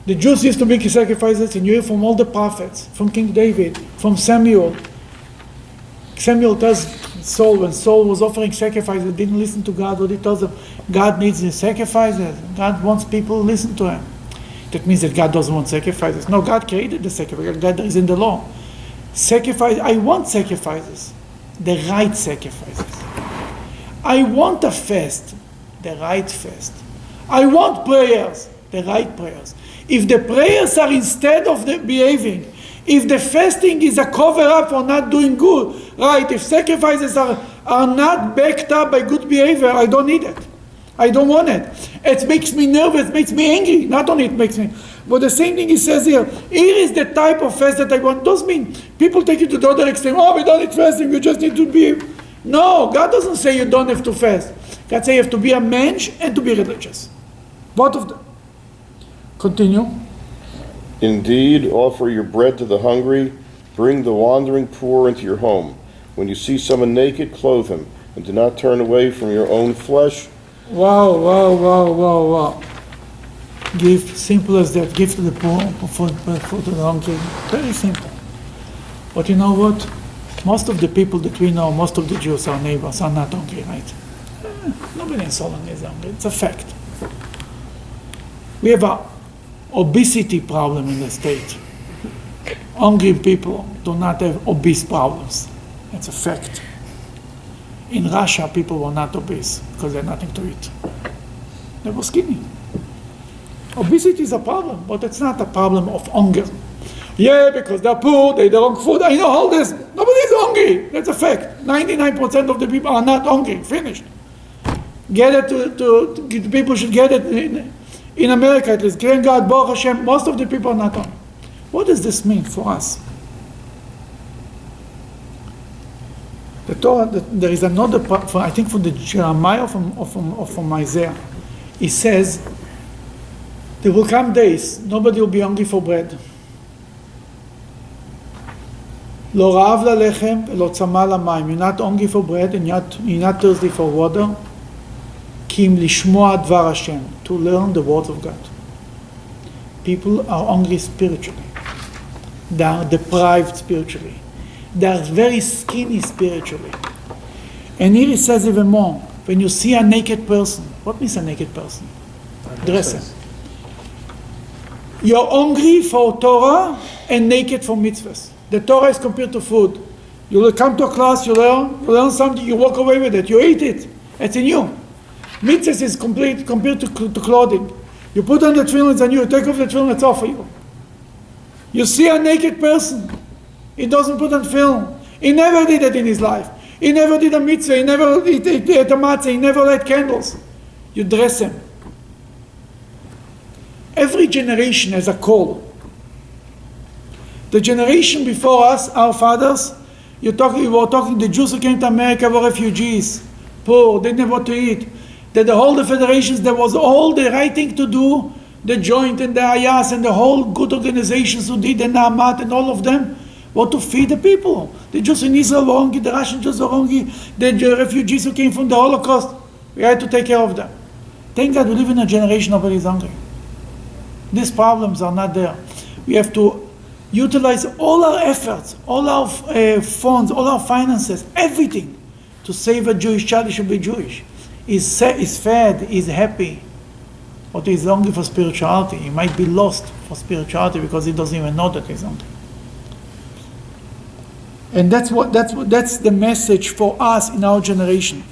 The Jews used to make sacrifices, and you hear from all the prophets, from King David, from Samuel. Samuel tells Saul, when Saul was offering sacrifices, didn't listen to God, what he tells them, God needs the sacrifices. God wants people to listen to Him. That means that God doesn't want sacrifices. No, God created the sacrifice. God is in the law. I want sacrifices, the right sacrifices. I want a fast, the right fast. I want prayers, the right prayers. If the prayers are instead of the behaving, if the fasting is a cover-up for not doing good, right, if sacrifices are not backed up by good behavior, I don't need it. I don't want it. It makes me nervous, it makes me angry. Not only it makes me, but the same thing He says here. Here is the type of fast that I want. Doesn't mean people take it to the other extreme. Oh, we don't need fasting, you just need to be... No, God doesn't say you don't have to fast. God says you have to be a mensch and to be religious. Both of them. Continue. Indeed, offer your bread to the hungry, bring the wandering poor into your home. When you see someone naked, clothe him, and do not turn away from your own flesh. Wow. Give, simple as that. Give to the poor, food to the hungry. Very simple. But you know what? Most of the people that we know, most of the Jews, our neighbors, are not hungry, right? Nobody in Solomon is hungry. It's a fact. We have a obesity problem in the state. Hungry people do not have obese problems. It's a fact. In Russia, people were not obese because they had nothing to eat. They were skinny. Obesity is a problem, but it's not a problem of hunger. Yeah, because they're poor, they don't have food. I know all this. Nobody is hungry. That's a fact. 99% of the people are not hungry. Finished. Get it to people should get it in America at least. Thank God, Baruch Hashem, most of the people are not hungry. What does this mean for us? The Torah, there is another part, I think from the Jeremiah or from Isaiah. He says, there will come days, nobody will be hungry for bread. Lo ra'av lalechem v'lo tzama lamayim. You're not hungry for bread and you're not thirsty for water. Ki im lishmoa dvar Hashem, to learn the words of God. People are hungry spiritually. They are deprived spiritually. They are very skinny spiritually. And here it says even more. When you see a naked person, what means a naked person? Dressed. You're hungry for Torah and naked for mitzvahs. The Torah is compared to food. You will come to a class, you learn something, you walk away with it, you eat it. It's in you. Mitzvahs is compared to clothing. You put on the tefillin, it's on you. You take off the tefillin, it's off for you. You see a naked person, he doesn't put on tefillin. He never did it in his life. He never did a mitzvah, he never ate a matzah, he never lit candles. You dress him. Every generation has a call. The generation before us, our fathers, we were talking, the Jews who came to America were refugees, poor, they didn't have what to eat. That the whole the federations, there was all the right thing to do, the Joint and the Ayas and the whole good organizations who did, the Naamat and all of them, were to feed the people. The Jews in Israel were hungry, the Russian Jews were hungry, the refugees who came from the Holocaust, we had to take care of them. Thank God we live in a generation nobody is hungry. these problems are not there. We have to utilize all our efforts, all our funds, all our finances, everything to save a Jewish child. He should be Jewish. He's fed, he's happy. But he's hungry for spirituality. He might be lost for spirituality because he doesn't even know that he's hungry. And that's the message for us in our generation.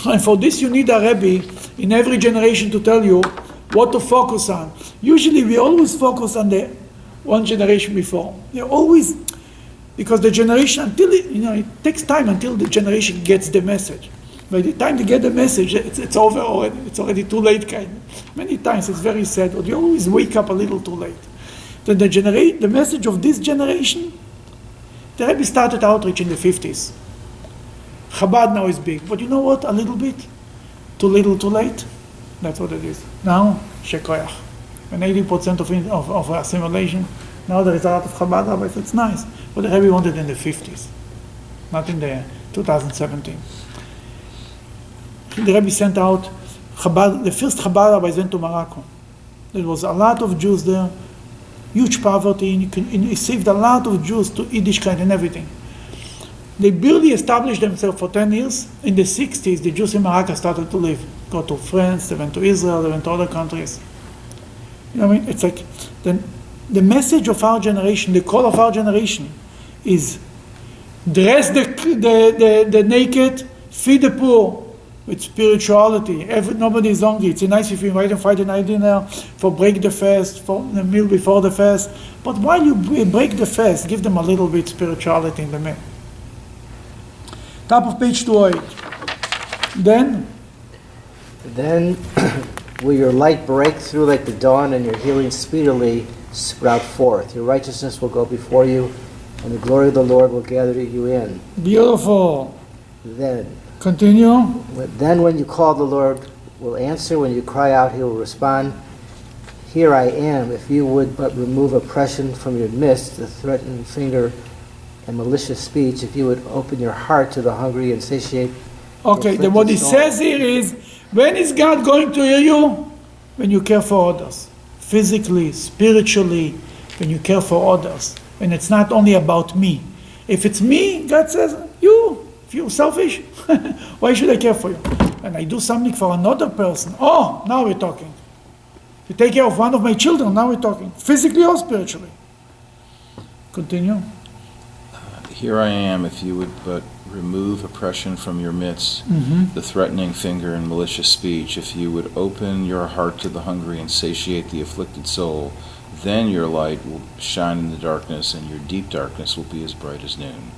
And for this you need a Rebbe in every generation to tell you what to focus on. Usually we always focus on the one generation before. They're always, because the generation, until it takes time until the generation gets the message. By the time they get the message, it's over already. It's already too late, kind of. Many times it's very sad, but you always wake up a little too late. Then the message of this generation, the Rebbe started outreach in the 50s. Chabad now is big, but you know what? A little bit, too little, too late. That's what it is. Now, shekoyach. And 80% of assimilation. Now there is a lot of Chabad rabbis. It's nice, but the Rebbe wanted in the 50s, not in the 2017. The Rebbe sent out Chabad. The first Chabad rabbis went to Morocco. There was a lot of Jews there, huge poverty, and he saved a lot of Jews to Yiddishkeit and everything. They barely established themselves for 10 years. In the 60s, the Jews in Morocco started to live. Go to France, they went to Israel, they went to other countries. You know what I mean? It's like the message of our generation, the call of our generation is dress the naked, feed the poor with spirituality. Nobody is hungry. It's nice if you invite them Friday night dinner for break the fast, for the meal before the fast. But while you break the fast, give them a little bit spirituality in the meal. Top of page 208. Then will your light break through like the dawn, and your healing speedily sprout forth. Your righteousness will go before you, and the glory of the Lord will gather you in. Beautiful. Then. Continue. Then when you call, the Lord will answer. When you cry out, he will respond. Here I am. If you would but remove oppression from your midst, the threatening finger and malicious speech, if you would open your heart to the hungry and satiate. Okay, then what he says here is, when is God going to hear you? When you care for others. Physically, spiritually, when you care for others. And it's not only about me. If it's me, God says, if you're selfish, why should I care for you? And I do something for another person. Oh, now we're talking. If you take care of one of my children, now we're talking. Physically or spiritually. Continue. Here I am, if you would but remove oppression from your midst, the threatening finger and malicious speech, if you would open your heart to the hungry and satiate the afflicted soul, then your light will shine in the darkness, and your deep darkness will be as bright as noon.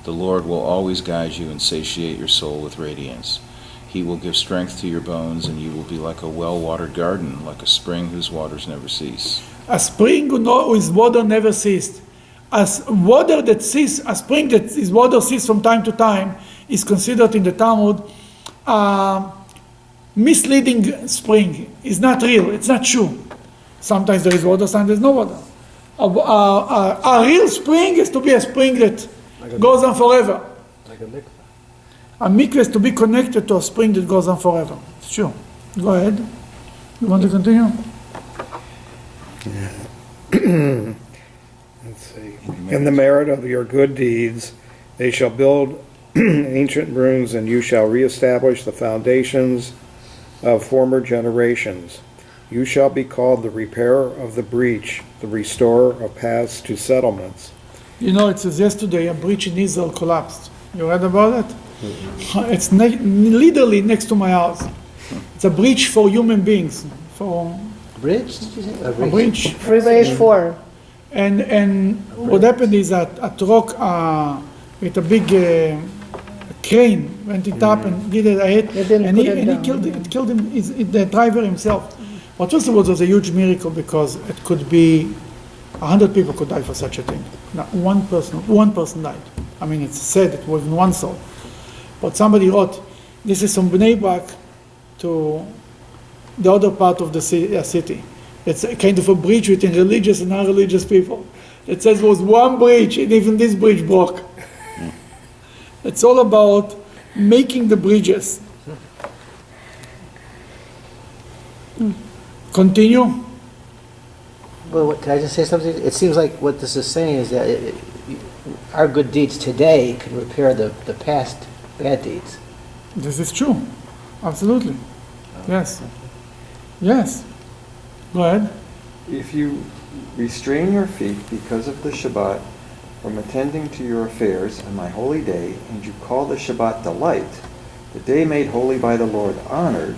The Lord will always guide you and satiate your soul with radiance. He will give strength to your bones, and you will be like a well-watered garden, like a spring whose waters never cease. A spring whose water never ceased. As water that ceases, a spring that is water ceases from time to time is considered in the Talmud misleading spring. It's not real. It's not true. Sometimes there is water, sometimes there is no water. A real spring is to be a spring that goes on forever. Like a mikveh. A mikveh is to be connected to a spring that goes on forever. It's true. Go ahead. You want to continue? Let's see. In the merit of your good deeds, they shall build ancient ruins, and you shall reestablish the foundations of former generations. You shall be called the repairer of the breach, the restorer of paths to settlements. You know, it says yesterday a breach in Israel collapsed. You read about it? It's literally next to my house. It's a breach for human beings. For Bridge? Did you say? a breach. Freeway 4. And what happened is that a truck with a big crane went it up and did a hit, and he killed him, the driver himself. But first of all, it was a huge miracle because it could be 100 people could die for such a thing. Now, one person died. I mean, it's said it wasn't one soul. But somebody wrote, this is from Bnei Brak to the other part of the city. It's a kind of a breach between religious and non-religious people. It says it was one breach, and even this bridge broke. It's all about making the bridges. Continue. But can I just say something? It seems like what this is saying is that our good deeds today can repair the past bad deeds. This is true. Absolutely. Yes. Yes. Go ahead. If you restrain your feet because of the Shabbat from attending to your affairs on my holy day, and you call the Shabbat delight, the day made holy by the Lord honored,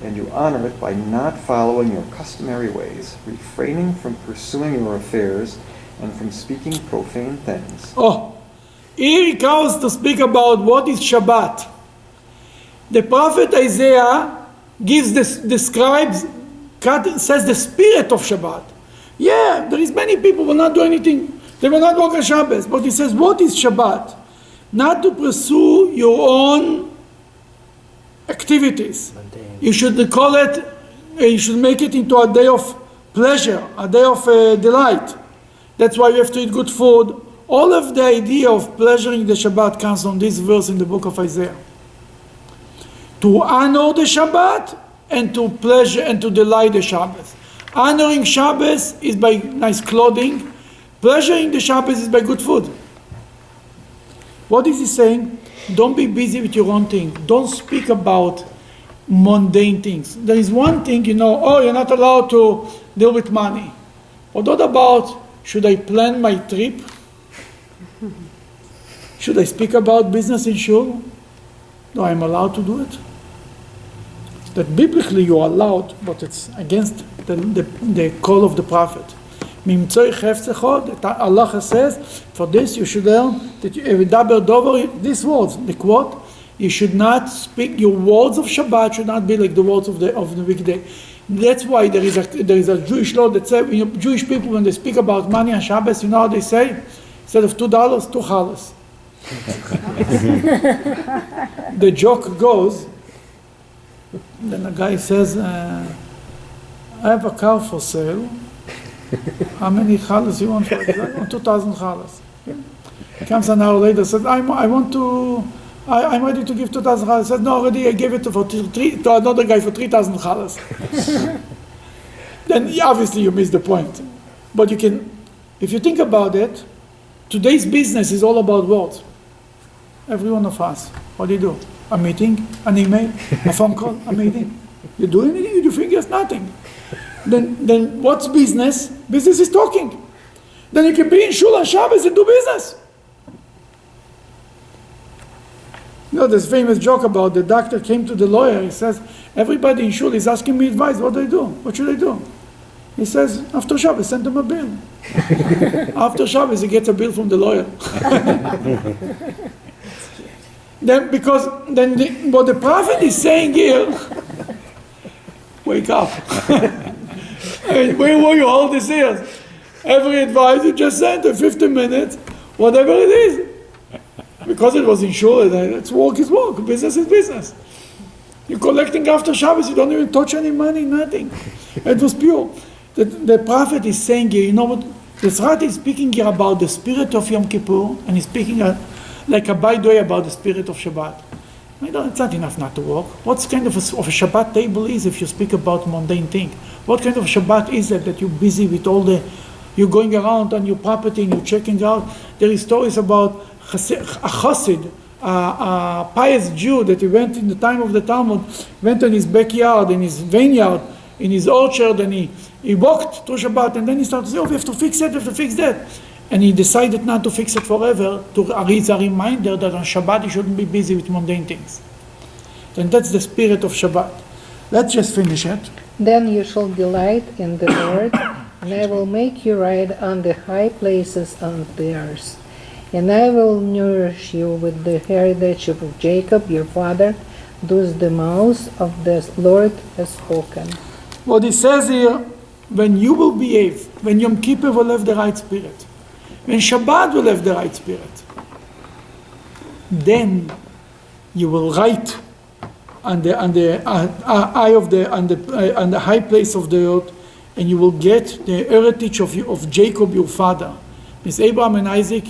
and you honor it by not following your customary ways, refraining from pursuing your affairs, and from speaking profane things. Oh, here he comes to speak about what is Shabbat. The prophet Isaiah describes, says the spirit of Shabbat. Yeah, there is many people who will not do anything. They will not work on Shabbos. But he says, what is Shabbat? Not to pursue your own activities. You should call it, you should make it into a day of pleasure, a day of delight. That's why you have to eat good food. All of the idea of pleasuring the Shabbat comes from this verse in the book of Isaiah. To honor the Shabbat and to pleasure and to delight the Shabbos. Honoring Shabbos is by nice clothing. Pleasuring the Shabbos is by good food. What is he saying? Don't be busy with your own thing. Don't speak about mundane things. There is one thing, you're not allowed to deal with money. But what about, should I plan my trip? Should I speak about business in shul? No, I'm allowed to do it. That biblically you are allowed, but it's against the call of the prophet. Allah says, for this you should learn that these words, the quote, you should not speak, your words of Shabbat should not be like the words of the weekday. That's why there is a Jewish law that says, Jewish people, when they speak about money on Shabbos, you know how they say? Instead of $2, $2. The joke goes, then the guy says, I have a car for sale. How many challahs you want for it? I want 2,000 challahs. Comes an hour later, says, I'm ready to give 2,000 challahs. Says, no, already I gave it to another guy for 3,000 challahs. Then obviously you miss the point. But you can, if you think about it, today's business is all about words. Every one of us. What do? A meeting, an email, a phone call, a meeting. You do anything? You do fingers? Nothing. Then what's business? Business is talking. Then you can be in shul on Shabbos and do business. There's a famous joke about the doctor came to the lawyer. He says, everybody in shul is asking me advice. What do I do? What should I do? He says, after Shabbos, send him a bill. After Shabbos, he gets a bill from the lawyer. What the prophet is saying here, wake up. Where were you all these years? Every advice you just sent in 15 minutes, whatever it is. Because it was insured, it's work is work, business is business. You're collecting after Shabbos, you don't even touch any money, nothing. It was pure. The prophet is saying here, what? The Tzrat is speaking here about the spirit of Yom Kippur, and he's speaking like a by-the-way about the spirit of Shabbat. It's not enough not to work. What kind of a Shabbat table is if you speak about mundane thing? What kind of Shabbat is that you're busy with you're going around on your property and you're checking out? There is stories about a chassid, a pious Jew that he went in the time of the Talmud, went in his backyard, in his vineyard, in his orchard, and he walked through Shabbat, and then he started to say, we have to fix it, we have to fix that. And he decided not to fix it forever. It's a reminder that on Shabbat you shouldn't be busy with mundane things. And that's the spirit of Shabbat. Let's just finish it. Then you shall delight in the Lord, and I will make you ride on the high places of the earth. And I will nourish you with the heritage of Jacob your father, thus the mouth of the Lord has spoken. What he says here, when you will behave, when Yom Kippur will have the right spirit, when Shabbat will have the right spirit, then you will write on the high place of the earth, and you will get the heritage of Jacob your father. Means Abraham and Isaac,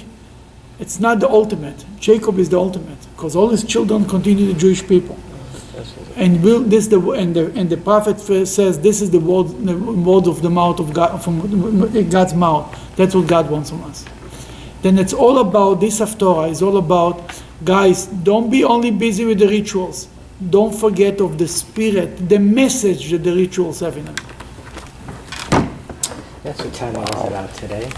it's not the ultimate. Jacob is the ultimate, because all his children continue the Jewish people. And the prophet says this is the word of the mouth of God, from God's mouth. That's what God wants from us. Then it's all about this Haftorah. It's all about, guys, don't be only busy with the rituals. Don't forget of the spirit, the message that the rituals have in them. That's what time is it out today?